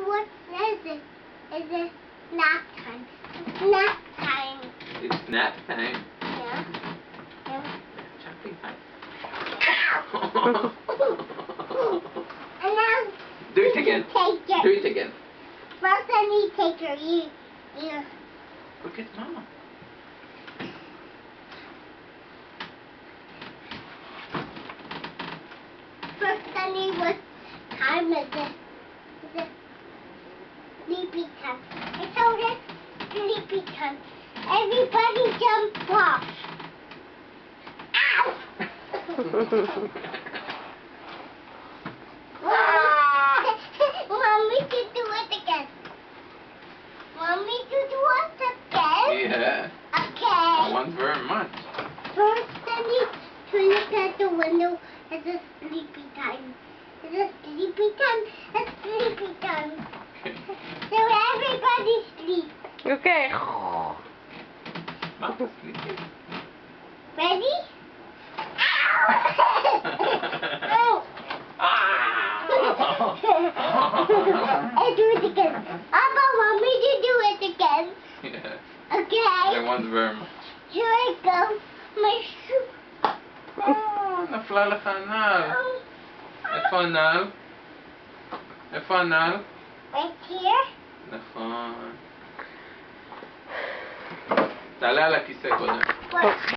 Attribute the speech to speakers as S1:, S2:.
S1: what is it? Is it nap time? Nap time.
S2: It's nap time.
S1: Yeah.
S2: Jumping time.
S1: And now
S2: Do it again. Do it again.
S1: First I need to take your ear.
S2: Look at Mama.
S1: First I need what time is it? Is it sleepy time? I told it sleepy time. Everybody jump off. Ow! Mommy to do it again. Mommy to do it again?
S2: Yeah.
S1: Okay.
S2: I want very much.
S1: First I need to look at the window. It's a sleepy time. It's a sleepy time. It's sleepy time. So everybody sleep.
S3: Okay.
S2: Mama's sleeping.
S1: Ready? Ow! I do it again. Papa, want me to do it again?
S2: Yeah.
S1: Okay.
S2: I want very much.
S1: Here I go. My shoe.
S2: נפלה לך הנעל. איפה הנעל? איפה הנעל?
S1: Right here.
S2: נכון. תעלה על הכיסא קודם.
S1: What?